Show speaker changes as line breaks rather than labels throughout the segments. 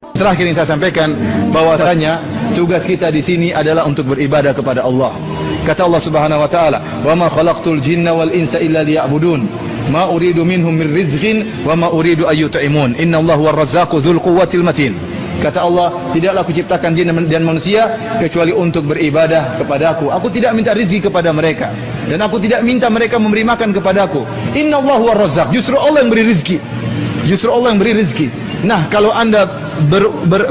Terakhir yang saya sampaikan bahwasanya tugas kita di sini adalah untuk beribadah kepada Allah. Kata Allah Subhanahu wa taala, "Wa ma khalaqtul jinna wal insa illa liya'budun. Ma uridu minhum min rizqin wa ma uridu an yut'imun. Innallaha huwar razzaqu dzul quwwatil matin." Kata Allah, tidaklah aku ciptakan jin dan manusia kecuali untuk beribadah kepadaku. Aku tidak minta rezeki kepada mereka dan aku tidak minta mereka memberi makan kepadaku. Innallaha huwar razzaq. Justru Allah yang beri rezeki. Justru Allah yang beri rezeki. Nah, kalau Anda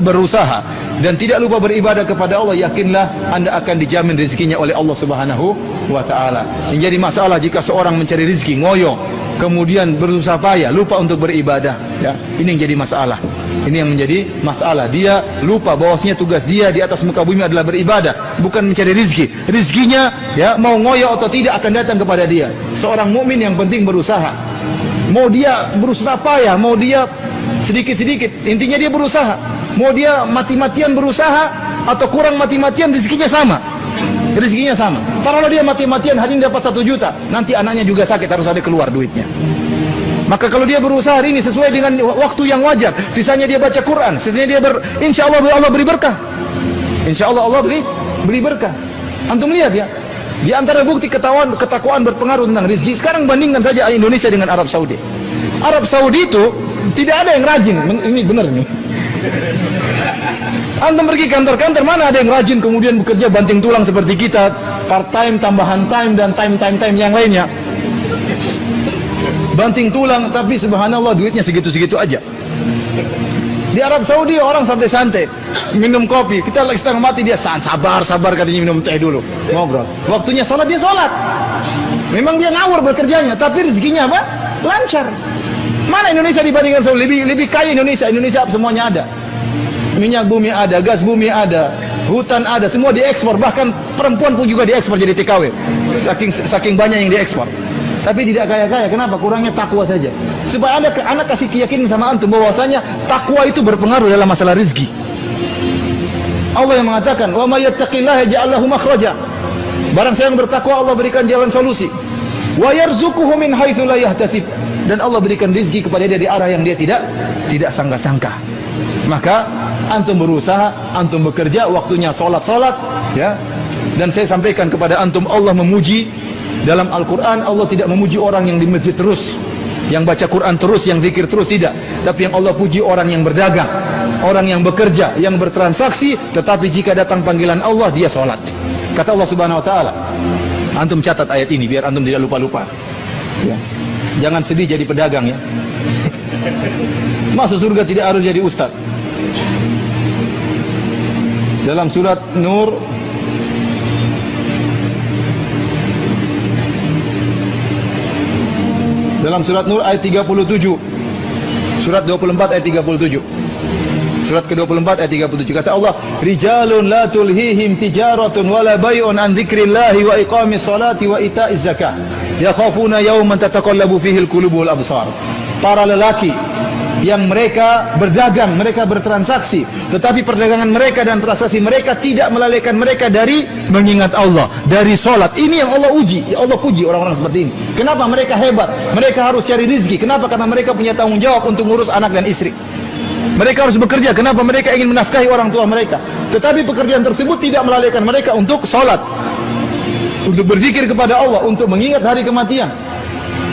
berusaha dan tidak lupa beribadah kepada Allah, yakinlah Anda akan dijamin rezekinya oleh Allah Subhanahu wa taala. Yang jadi masalah jika seorang mencari rezeki ngoyo, kemudian berusaha payah, lupa untuk beribadah, ya. Ini yang jadi masalah. Ini yang menjadi masalah. Dia lupa bahwasanya tugas dia di atas muka bumi adalah beribadah, bukan mencari rezeki. Rezekinya, ya, mau ngoyo atau tidak akan datang kepada dia. Seorang mukmin yang penting berusaha. Mau dia berusaha payah, mau dia sedikit-sedikit, intinya dia berusaha. Mau dia mati-matian berusaha atau kurang mati-matian, rezekinya sama. Rezekinya sama. Kalau dia mati-matian hari ini dapat 1 juta, nanti anaknya juga sakit, harus ada keluar duitnya. Maka kalau dia berusaha hari ini sesuai dengan waktu yang wajar, sisanya dia baca Quran, sisanya dia insya Allah Allah beri berkah. Insya Allah Allah beri berkah. Antum lihat ya, di antara bukti ketakwaan berpengaruh tentang rezeki. Sekarang bandingkan saja Indonesia dengan Arab Saudi. Arab Saudi itu tidak ada yang rajin. Ini benar nih. Antum pergi kantor-kantor, mana ada yang rajin kemudian bekerja banting tulang seperti kita, part time, tambahan time, dan time yang lainnya. Banting tulang, tapi subhanallah duitnya segitu-segitu aja. Di Arab Saudi orang santai-santai minum kopi, kita lagi setengah mati, dia sabar katanya minum teh dulu, ngobrol. Waktunya sholat, dia sholat. Memang dia ngawur bekerjanya, tapi rezekinya apa? Lancar. Mana Indonesia dibandingkan Saudi? Lebih kaya Indonesia semuanya ada. Minyak bumi ada, gas bumi ada, hutan ada, semua diekspor. Bahkan perempuan pun juga diekspor jadi TKW. Saking banyak yang diekspor. Tapi tidak kaya-kaya. Kenapa? Kurangnya takwa saja. Supaya anak kasih keyakinan sama antum bahwasanya takwa itu berpengaruh dalam masalah rezeki. Allah yang mengatakan, "Wa may yattaqillaha yaj'al lahu makhraja." Barang siapa yang bertakwa, Allah berikan jalan solusi. Wa yarzuquhu min haitsu la yahtasib. Dan Allah berikan rezeki kepada dia dari arah yang dia tidak sangka-sangka. Maka antum berusaha, antum bekerja, waktunya salat, ya. Dan saya sampaikan kepada antum, Allah memuji dalam Al-Quran. Allah tidak memuji orang yang di masjid terus, yang baca Quran terus, yang zikir terus, tidak. Tapi yang Allah puji orang yang berdagang, orang yang bekerja, yang bertransaksi, tetapi jika datang panggilan Allah, dia sholat. Kata Allah Subhanahu wa taala, antum catat ayat ini biar antum tidak lupa-lupa, ya. Jangan sedih jadi pedagang, ya. Masuk surga tidak harus jadi ustaz. Dalam surat Nur ayat 37. Surat 24 ayat 37. Surat ke-24 ayat 37 kata Allah, "Rijalun la tulhihim tijaratun wala bai'un an dzikrillahi wa iqamis salati wa ita'iz zakah. Yakhafuna yawman tataqallabu fihi al-qulubu wal absar." Para lelaki yang mereka berdagang, mereka bertransaksi, tetapi perdagangan mereka dan transaksi mereka tidak melalaikan mereka dari mengingat Allah, dari solat. Ini yang Allah uji, Allah puji orang-orang seperti ini. Kenapa mereka hebat? Mereka harus cari rezeki. Kenapa? Karena mereka punya tanggung jawab untuk ngurus anak dan istri. Mereka harus bekerja. Kenapa? Mereka ingin menafkahi orang tua mereka. Tetapi pekerjaan tersebut tidak melalaikan mereka untuk solat, untuk berzikir kepada Allah, untuk mengingat hari kematian,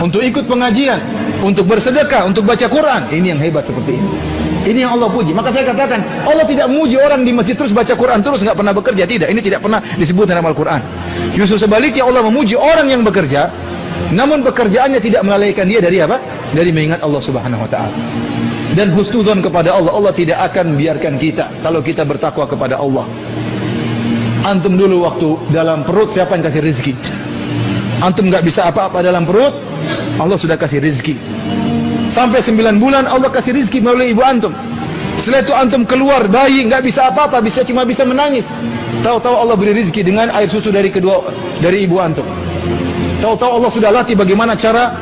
untuk ikut pengajian, untuk bersedekah, untuk baca Quran. Ini yang hebat seperti ini. Ini yang Allah puji. Maka saya katakan, Allah tidak memuji orang di masjid terus baca Quran terus nggak pernah bekerja. Tidak, ini tidak pernah disebut dalam Al-Quran. Justru sebaliknya, Allah memuji orang yang bekerja, namun pekerjaannya tidak melalaikan dia dari apa? Dari mengingat Allah Subhanahu wa taala. Dan husnudzon kepada Allah. Allah tidak akan biarkan kita kalau kita bertakwa kepada Allah. Antum dulu waktu dalam perut, siapa yang kasih rezeki? Antum nggak bisa apa-apa dalam perut, Allah sudah kasih rezeki. Sampai 9 bulan Allah kasih rezeki melalui ibu antum. Setelah itu antum keluar bayi, nggak bisa apa-apa, cuma bisa menangis. Tahu-tahu Allah beri rezeki dengan air susu dari ibu antum. Tahu-tahu Allah sudah latih bagaimana cara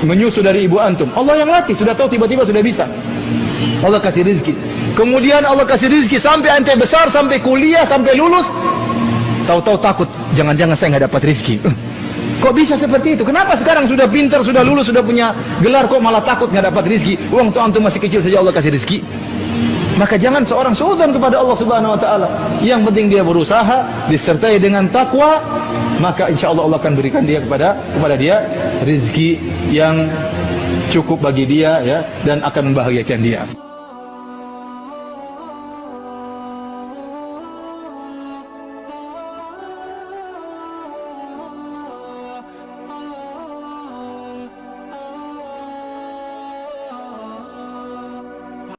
menyusu dari ibu antum. Allah yang latih, sudah tahu, tiba-tiba sudah bisa. Allah kasih rezeki. Kemudian Allah kasih rezeki sampai ente besar, sampai kuliah, sampai lulus. Tahu-tahu takut, jangan-jangan saya nggak dapat rezeki. Kok Kok bisa seperti itu? Kenapa sekarang sudah pintar, sudah lulus, sudah punya gelar, kok malah takut nggak dapat rizki? Uang tuh antum masih kecil saja Allah kasih rizki. Maka jangan seorang suudzon kepada Allah Subhanahu Wa Taala. Yang penting dia berusaha, disertai dengan takwa, maka insya Allah Allah akan berikan dia kepada dia rizki yang cukup bagi dia, ya, dan akan membahagiakan dia.